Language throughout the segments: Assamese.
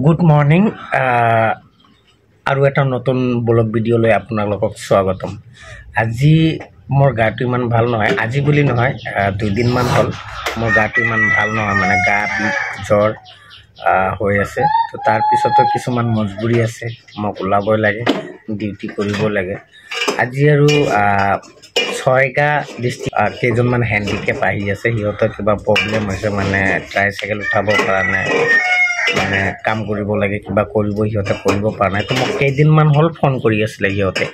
গুড মৰ্নিং আৰু এটা নতুন ব্লগ ভিডিঅ'লৈ আপোনালোকক স্বাগতম। আজি মোৰ গাটো ইমান ভাল নহয়, আজি বুলি নহয়, 2 দিনমান হ'ল মোৰ গাটো ইমান ভাল নহয়, মানে গা বিষ জ্বৰ হৈ আছে। তো তাৰপিছতো কিছুমান মজবুৰি আছে, মোক ওলাবই লাগে, ডিউটি কৰিব লাগে। আজি আৰু ছয়গা ডিষ্ট্ৰিক্ট কেইজনমান হেণ্ডিকেপ আহি আছে, সিহঁতৰ কিবা প্ৰব্লেম হৈছে, মানে ট্ৰাইচাইকেল উঠাব পৰা নাই, মানে কাম কৰিব লাগে, কিবা কৰিব সিহঁতে কৰিব পৰা নাই। তো মোক কেইদিনমান হ'ল ফোন কৰি আছিলে সিহঁতে।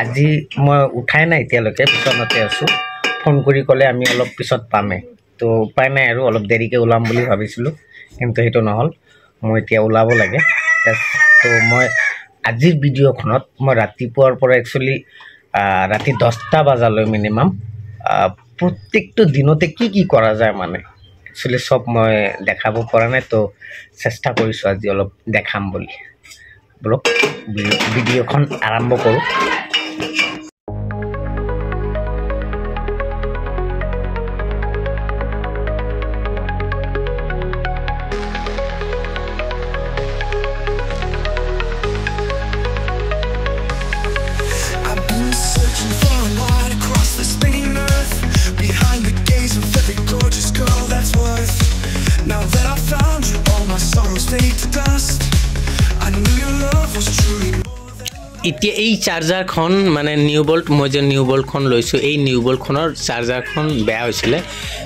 আজি মই উঠাই নাই এতিয়ালৈকে, পিছনতে আছোঁ। ফোন কৰি ক'লে আমি অলপ পিছত পামে। তো উপায় নাই আৰু অলপ দেৰিকৈ ওলাম বুলি ভাবিছিলোঁ, কিন্তু সেইটো নহ'ল। মই এতিয়া ওলাব লাগে। তো মই আজিৰ ভিডিঅ'খনত মই ৰাতিপুৱাৰ পৰা একচুৱেলি ৰাতি 10টা বজালৈ মিনিমাম প্ৰত্যেকটো দিনতে কি কৰা যায়, মানে একচুৱেলি চব মই দেখাব পৰা নাই। তো চেষ্টা কৰিছোঁ আজি অলপ দেখাম বুলি। বলক ভিডিঅ'খন আৰম্ভ কৰোঁ। এতিয়া এই চাৰ্জাৰখন মানে নিউ বল্ট, মই যে নিউ বল্টখন লৈছোঁ, এই নিউ বল্টখনৰ চাৰ্জাৰখন বেয়া হৈছিলে।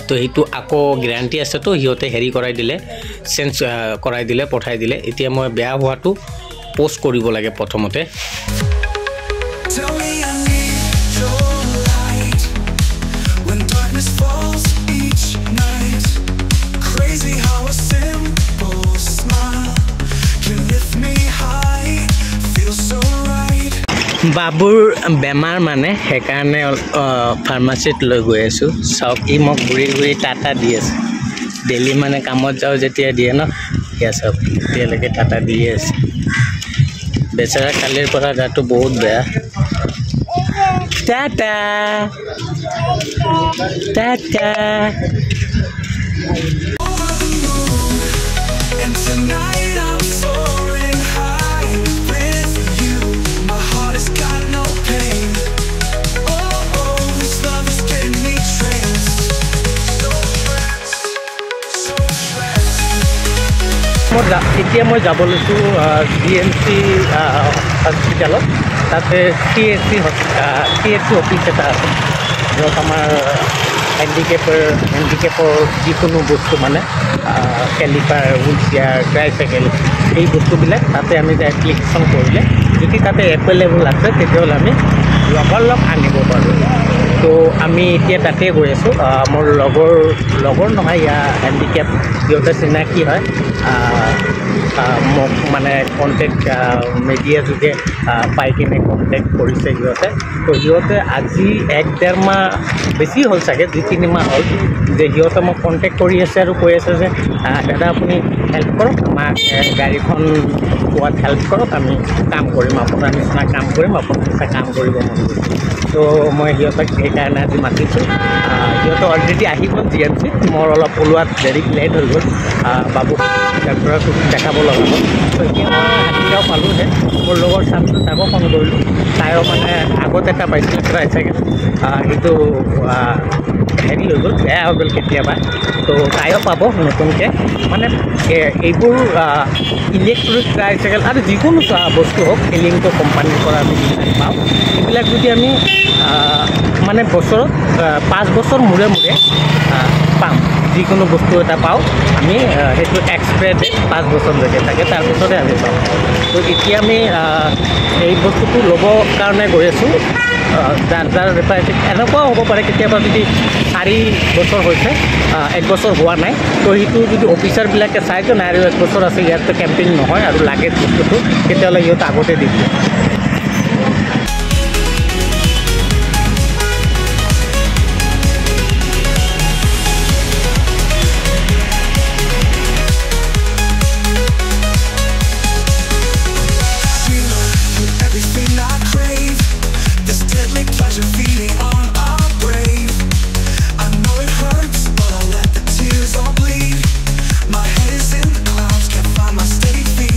তো সেইটো আকৌ গেৰাণ্টি আছে, তো সিহঁতে হেৰি কৰাই দিলে, চেঞ্জ কৰাই দিলে, পঠাই দিলে। এতিয়া মই বেয়া হোৱাটো প'ষ্ট কৰিব লাগে প্ৰথমতে। বাবুৰ বেমাৰ মানে সেইকাৰণে ফাৰ্মাচীত লৈ গৈ আছোঁ। চাওক, ই মোক ঘূৰি টাটা দি আছে ডেইলি, মানে কামত যাওঁ যেতিয়া দিয়ে ন, সেয়া চাওক এতিয়ালৈকে টাটা দিয়ে আছে। বেচেৰা কালিৰ পৰা গাটো বহুত বেয়া। টাটা টাটা। এতিয়া মই যাব লৈছোঁ GMC হস্পিটেলত। তাতে CHC অফিচ এটা আছে, য'ত আমাৰ হেণ্ডিকেপৰ যিকোনো বস্তু, মানে কেলিপাৰ, হুইল চেয়াৰ, ট্ৰাইচাইকেল, এই বস্তুবিলাক তাতে আমি এপ্লিকেশ্যন কৰিলে যদি তাতে এভেইলেবল আছে, তেতিয়াহ'লে আমি লগ আনিব পাৰোঁ। তো আমি এতিয়া তাতে গৈ আছোঁ। মোৰ লগৰ নহয়, ইয়াৰ হেণ্ডিকেপ, সিহঁতে চিনাকি হয়, মোক মানে কণ্টেক্ট মিডিয়া যোগে পাই কিনে কণ্টেক্ট কৰিছে সিহঁতে। তো সিহঁতে আজি 1-1.5 মাহ বেছি হ'ল চাগে, 2-3 মাহ হ'ল, যে সিহঁতে মোক কণ্টেক্ট কৰি আছে আৰু কৈ আছে যে দাদা আপুনি হেল্প কৰক, আমাক গাড়ীখন পোৱাত হেল্প কৰক, আমি কাম কৰিম, আপোনাৰ নিচিনা কাম কৰিম, আপোনাৰ নিচিনা কাম কৰিব মন গৈছে। তো মই সিহঁতক সেইকাৰণে আজি মাতিছোঁ। সিহঁতে অলৰেডি আহি গ'ল GMC, মোৰ অলপ ওলোৱাত লেট হৈ গ'ল, বাবুক ডক্টৰক দেখাব লগা হ'ল। তো এতিয়া মই হাতীগাঁও পালোঁহে। মোৰ লগৰ চামটো, তাকো ফোন কৰিলোঁ। তাইও মানে আগত এটা পাইছিলে ট্ৰাইচাইকেল, সেইটো হেৰি হৈ গ'ল, বেয়া হৈ গ'ল কেতিয়াবা। তো তাইও পাব নতুনকৈ। মানে এইবোৰ ইলেক্ট্ৰিক ট্ৰাইচাইকেল আৰু যিকোনো বস্তু হওক, এলিংটো কোম্পানীৰ পৰা আমি যিবিলাক পাওঁ, এইবিলাক যদি আমি মানে বছৰত 5 বছৰ মূৰে পাম, যিকোনো বস্তু এটা পাওঁ আমি, সেইটো এক্সপায়াৰ ডেট 5 বছৰলৈকে থাকে, তাৰপিছতে আমি পাওঁ। তো এতিয়া আমি এই বস্তুটো ল'বৰ কাৰণে গৈ আছোঁ। যাৰ এনেকুৱাও হ'ব পাৰে কেতিয়াবা যদি 4 বছৰ হৈছে, 1 বছৰ হোৱা নাই, তো সেইটো যদি অফিচাৰবিলাকে চাই যে নাই আৰু 1 বছৰ আছে, ইয়াততো কেম্পিং নহয় আৰু লাগে বস্তুটো, তেতিয়াহ'লে সিহঁত আগতে দি দিয়ে। My head is in the clouds, can't find my steady feet.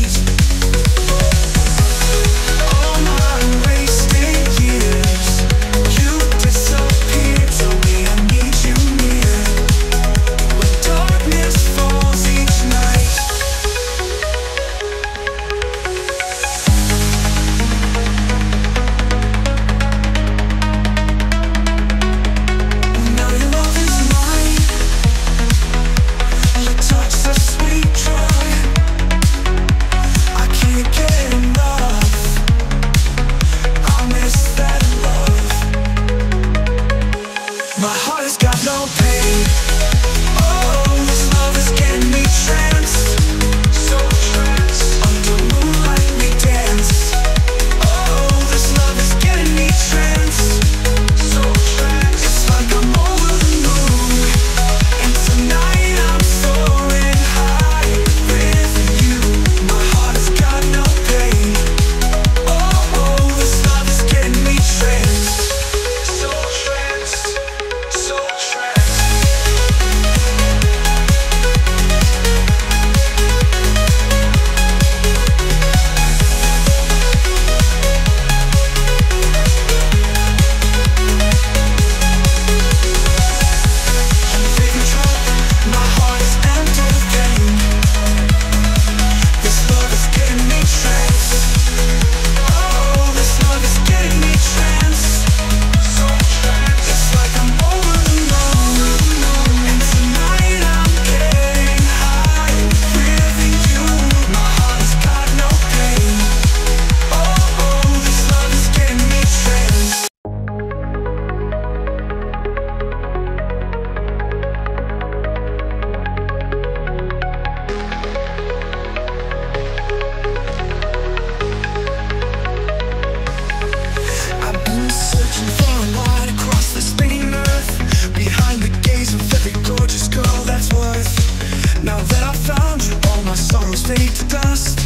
fade to dust.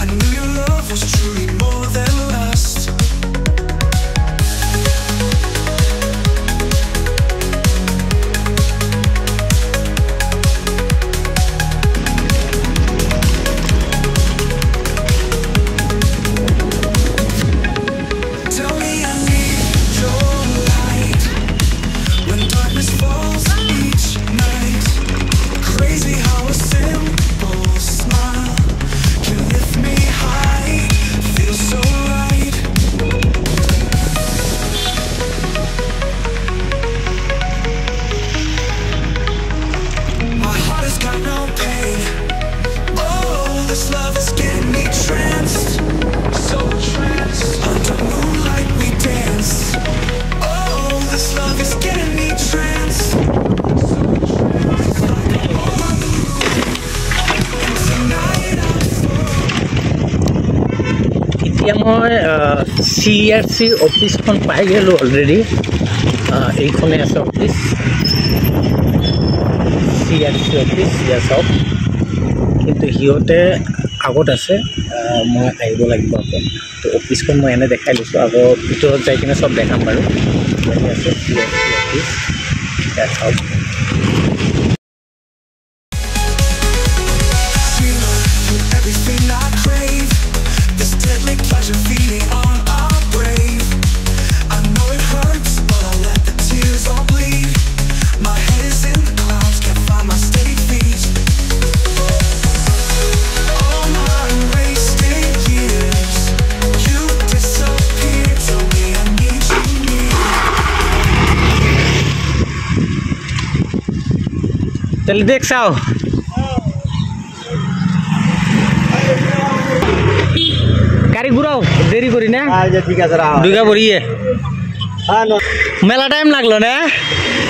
I knew your love was truly more than lust. মই CRC অফিসখন পাই গেলো অলরেডি এইখনে আছে অফিস CRC অফিস ইয়া সব কিন্তু সিহঁতে আগত আছে মই আহিব লাগিব আকৌ তো অফিসখন মই এনে দেখাই লৈছোঁ আকৌ ভিতৰত যাই কিনে সব দেখাম বাৰু আছে CRC অফিস ইয়া সব चल देख साओ गाड़ी घुराओ देरी करी ना ठीक है दुगा बड़िए मेला टाइम लागलो ना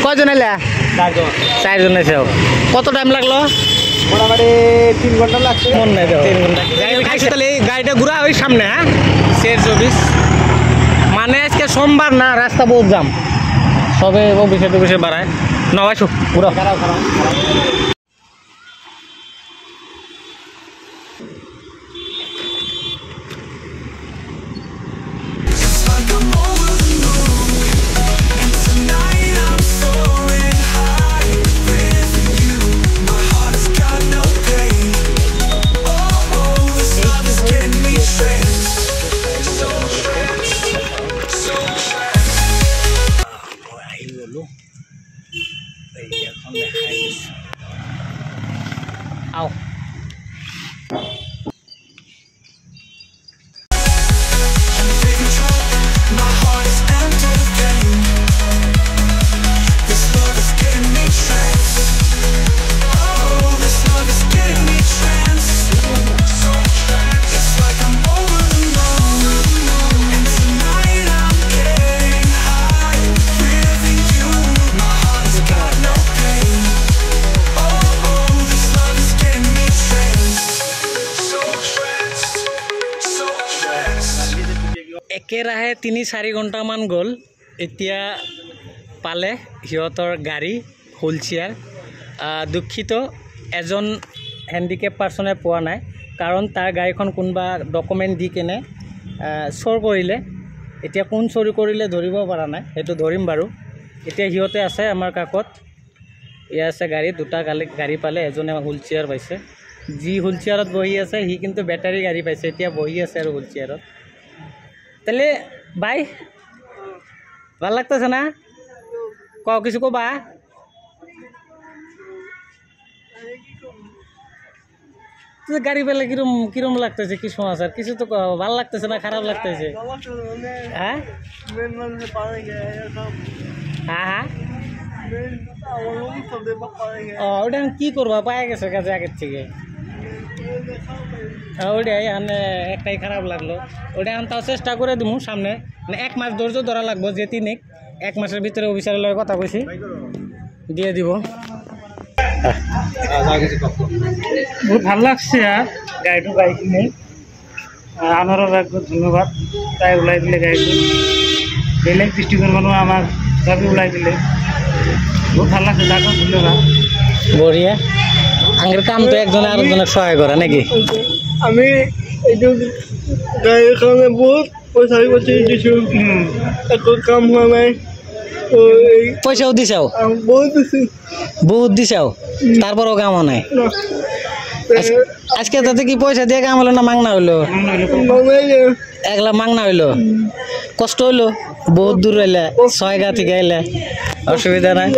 कयजन आइला चारजन आइছে কত টাইম লাগলো মোটামুটি 3 ঘন্টা লাগছে মন নাই দাও 3 ঘন্টা গাড়ি খাইছে তাহলে গাড়িটা ঘুরা ওই সামনে হ্যাঁ শের 24 মানে আজকে সোমবার না রাস্তা বহুত জাম সবে অফিসে বাড়ায় না আসো পুরো খারাপ आओ একেৰাহে 3-4 ঘণ্টামান গ'ল এতিয়া পালে সিহঁতৰ গাড়ী হুইলচেয়াৰ দুখিত এজন হ্যান্ডিক্যাপ পাৰ্সনে পোৱা নাই কাৰণ তাৰ গাড়ীখন কোনবা ডকুমেন্ট দি কেনে চোৰ কৰিলে এতিয়া কোন চুৰি কৰিলে ধৰিব পৰা নাই হেতু ধৰিম বাৰু এতিয়া সিহঁতে আছে আমাৰ কাকত ইয়া আছে গাড়ী দুটা গাড়ী পালে এজনে হুইলচেয়াৰ পাইছে যি হুইলচেয়াৰত বহি আছে হি কিন্তু ব্যাটাৰী গাড়ী পাইছে এতিয়া বহি আছে আৰু হুইলচেয়াৰত তাহলে ভাই ভাল লাগতেছে না কও কিছু কবা তুই গাড়ি পেলে কিরম লাগতেছে কি সমাচার কিছু তো ভাল লাগতেছে না খারাপ লাগতেছে হ্যাঁ হ্যাঁ ওটা কি করবা পায়ে গেছে কাজে আগের থেকে ওটাই মানে একটাই খারাপ লাগলো ওটা তাও চেষ্টা করে দিব সামনে মানে 1 মাস ধৈর্য ধরা লাগবো যে 1 মাসের ভিতরে অফিসারের লগে কথা কইছি দিয়ে দিব বহুত ভালো লাগছে আর গাড়িটা বাইক নেই আমারও একবার ধন্যবাদ তাই উলাই দিলে গাড়িটা বেলেগ ডিস্ট্রিক্টের মানুষ আমার গাড়ি উলাই দিলে বহুত ভালো লাগছে তাকে ধন্যবাদ বঢ়িয়া আঙ্গের কাম তো একজনে আরেকজনের সহায় করে নাকি আমি এইটো গাড়ীৰ কাৰণে বহুত পইচা পাতি দিছোঁ একো কাম হোৱা নাই পয়সাও দিছাও বহুত দিছোঁ বহুত দিছাও তারপরও কাম নাই আজকে তাতে কি পয়সা দিয়ে কাম হলো না মাংনা হইলো একলা মাংনা হইলো কষ্ট হইলো বহুত দূর হইলে 6 গা থেকে আইলে অসুবিধা নাই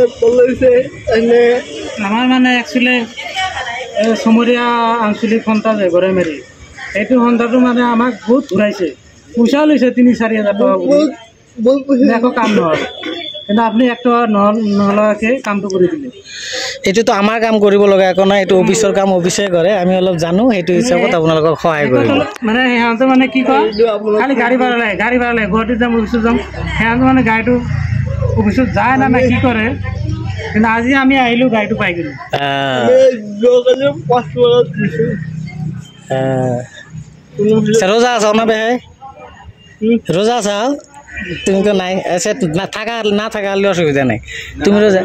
আমার মানে অ্যাকচুয়ালি সমরিয়া আঞ্চলিক সন্তা যে ঘরে মেরি এইটো সন্তাটো মানে আমাক বহুত ঘূৰাইছে পইচা লৈছে 3-4 হাজাৰ টকা দেখো কাম নহ'ল কিন্তু আপনি একটা নলগাকে কামটো কৰি দিলে এইটো তো আমাৰ কাম কৰিব লগা একো নাই এইটো অফিচৰ কাম অফিচে কৰে আমি অলপ জানো সেইটো হিচাপত আপোনালোকক সহায় কৰিম মানে সিহঁতে মানে কি কয় খালি গাড়ী ভাড়া লাগে গুৱাহাটীত যাম অফিচত যাম সিহঁতে মানে গাড়ীটো অফিচত যায় না কি কৰে কিন্তু আজি আমি আহিলো গাড়ীটো পাই গ'লো রোজা আছো না বে রোজা আছো তুমি তো নাই এসে না থাকা অসুবিধা নাই তুমি রোজা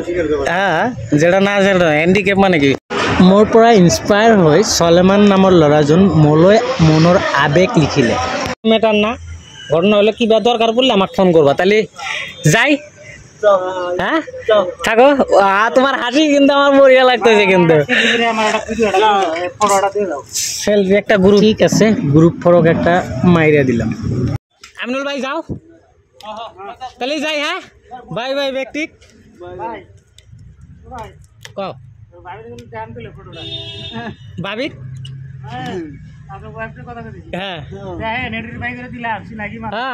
হ্যাঁ যেটা না যেটা হ্যান্ডিক্যাপ মানে কি মোৰ পৰা ইনস্পায়াৰ হৈ চলেমান নামৰ ল'ৰাজন মোলৈ মনৰ আবেগ লিখিলে মেটাৰ না ঘৰ নহ'লে কিবা দৰকাৰ পৰিলে আমাক ফোন কৰবা তালি যাই হ্যাঁ থাকো তোমার হাসি কিন্তু আমার বড়িয়া লাগতেছে কিন্তু সেলফি একটা গ্রুপ ঠিক আছে গ্রুপ ফরক একটা মাইরা দিলাম আমিনুল ভাই যাও তাহলে যাই হ্যাঁ বাই বাই ব্যক্তিক কও ভাবি হ্যাঁ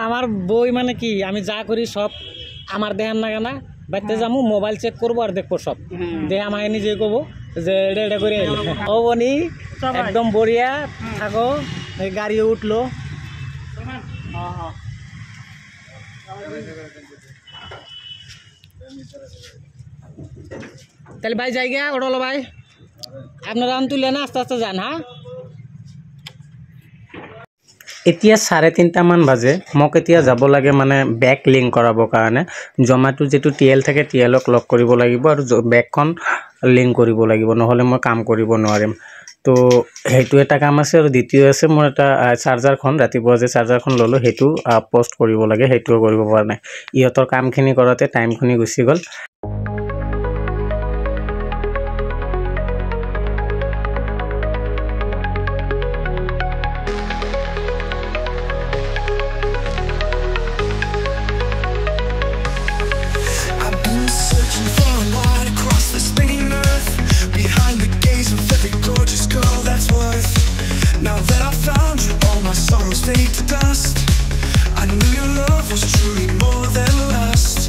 আমার বই মানে কি আমি যা করি সব আমার দেখান না কেনা বাইতে যামু মোবাইল চেক করবো আর দেখবো সব দেখে আমাকে নিজে কব যে এটা এটা করে ও বনি একদম বড়িয়া থাকো গাড়িও উঠলো তাহলে ভাই যাই গিয়া ওঠলো ভাই আপনারা আম তুলে না আস্তে আস্তে যান হ্যাঁ এতিয়া 3:30 মান বাজে মোক এতিয়া যাব লাগে মানে বেক লিংক কৰাবৰ কাৰণে জমাটো যেটো টিএল থাকে টিএলক লক কৰিব লাগিব আৰু বেকখন লিংক কৰিব লাগিব নহলে মই কাম কৰিব নোৱাৰিম তো হেতু এটা কাম আছে আৰু দ্বিতীয় আছে মোৰ এটা চাৰ্জাৰখন ৰাতিপুৱা যে চাৰ্জাৰখন ললো হেতু পোষ্ট কৰিব লাগে হেতু কৰিব পৰা নাই ইহতৰ কামখিনি কৰাতে টাইমখিনি গুছি গল Now that I found you, all my sorrows fade to dust. I knew your love was truly more than lust.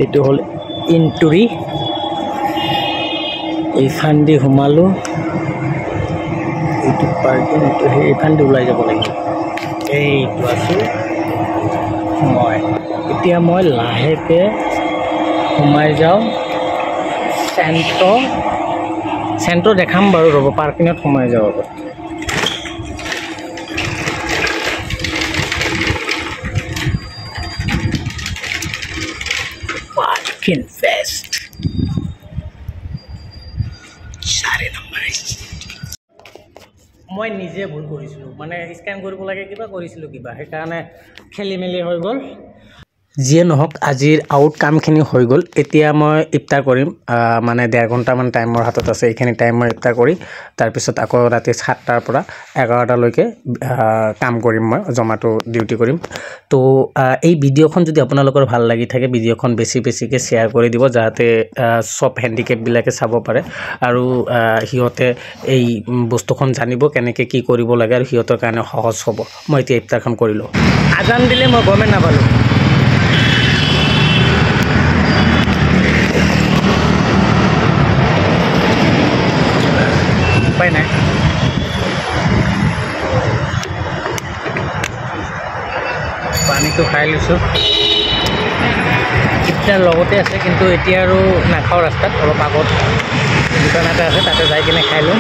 এইটো হ'ল ইনটুৰি এইফান্দি সোমালোঁ এইটো পাৰ্কিং এইটো সেই এইফান্দি ওলাই যাব লাগিব এইটো আছোঁ মই এতিয়া মই লাহেকৈ সোমাই যাওঁ চেণ্ট্ৰ দেখাম বাৰু ৰ'ব পাৰ্কিঙত সোমাই যাওঁ আগত পাৰ্কিং ফেষ্ট 4 নম্বৰ মই নিজে ভুল কৰিছিলোঁ মানে স্কেন কৰিব লাগে কিবা কৰিছিলোঁ কিবা সেইকাৰণে খেলি মেলি হৈ গ'ল যিয়ে নহওক আজিৰ আউট কামখিনি হৈ গ'ল এতিয়া মই ইফতাৰ কৰিম মানে 1.5 ঘণ্টামান টাইমৰ হাতত আছে এইখিনি টাইম মই ইফতাৰ কৰি তাৰপিছত আকৌ ৰাতি 7টাৰ পৰা 11টালৈকে কাম কৰিম মই জমাটো ডিউটি কৰিম তো এই ভিডিঅ'খন যদি আপোনালোকৰ ভাল লাগি থাকে ভিডিঅ'খন বেছিকৈ শ্বেয়াৰ কৰি দিব যাতে সব হেণ্ডিকেপবিলাকে চাব পাৰে আৰু সিহঁতে এই বস্তুখন জানিব কেনেকৈ কি কৰিব লাগে আৰু সিহঁতৰ কাৰণে সহজ হ'ব মই এতিয়া ইফতাৰখন কৰিলোঁ আজান দিলে মই গমে নাপালোঁ উপায় নাই পানীটো খাই লৈছোঁ ইফতাৰ লগতে আছে কিন্তু এতিয়া আৰু নাখাওঁ ৰাস্তাত অলপ আগত দোকান এটা আছে তাতে যাই কিনে খাই লওঁ